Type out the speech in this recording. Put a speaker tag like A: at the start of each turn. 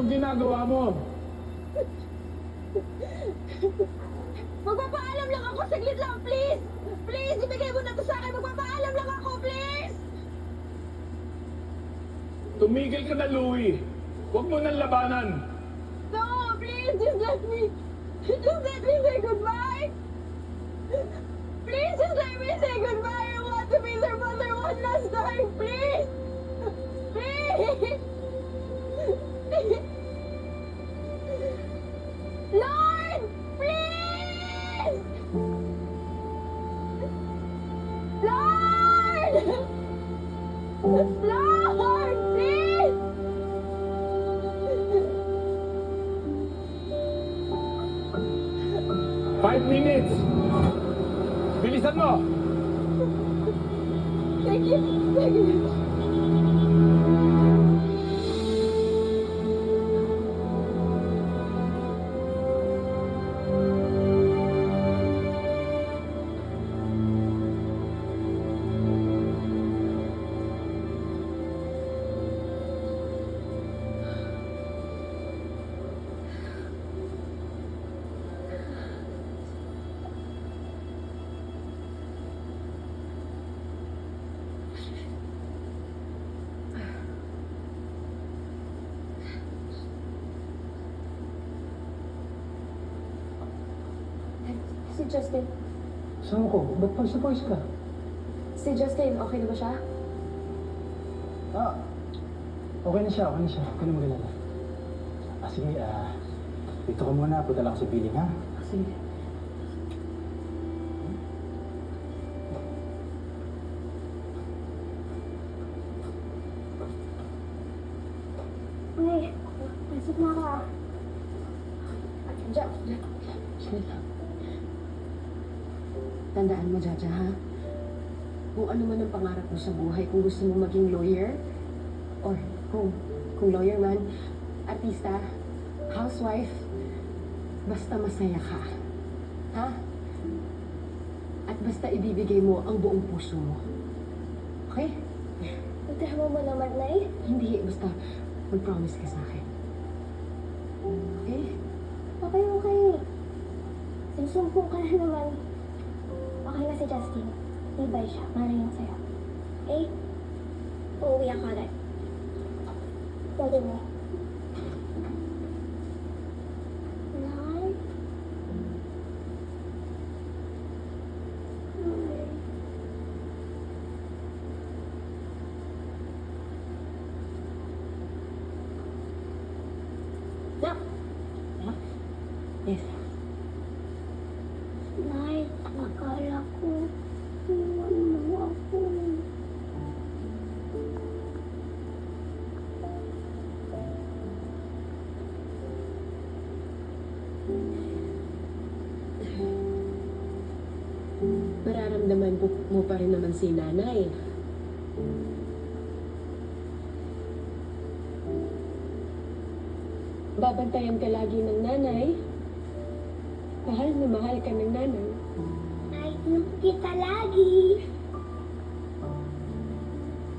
A: Anong ginagawa mo?
B: Magpapaalam lang ako, saglit lang, please! Please, ibigay mo na to sa akin! Magpapaalam lang ako, please!
A: Tumigil ka na, Louie. Huwag mo nang labanan.
B: No, please, just let me say goodbye! Please, just let me say goodbye! I want to be their mother one last time, please! Please! Lord! Please! Lord! Lord! Please!
A: 5 minutes! Bilisan mo!
B: Thank you. Thank you. Si Justin.
C: Saan ko? Ba't pag-suppose ka?
B: Si Justin, okay na ba siya?
C: Okay na siya. Huwag ka na magalala. Sige, dito ka muna. Punta lang ako sa billing, ha?
B: Sige. Uy, pasok na ka. Diyan.
C: Sige lang.
D: Tandaan mo, Jaja, ha? Kung ano man ang pangarap mo sa buhay, kung gusto mo maging lawyer, or kung lawyer man, artista, housewife, basta masaya ka. Ha? At basta ibibigay mo ang buong puso mo. Okay?
B: Pagtrabaho mo naman, Nay.
D: Hindi, basta mag-promise ka sa akin. Okay?
B: Okay. Sinusumpong ka na naman. Okay na si Justin. Tibay siya. Maraming sa'yo. Okay? Uuwi ako agad. Pwede mo. Nay?
D: Nak! Yes.
B: Nay, akala ko iwan mo ako.
D: Mararamdaman mo pa rin naman si nanay. Babantayan ka lagi ng nanay. Mahal na mahal ka ng nanay.
B: Nay, yung kita lagi.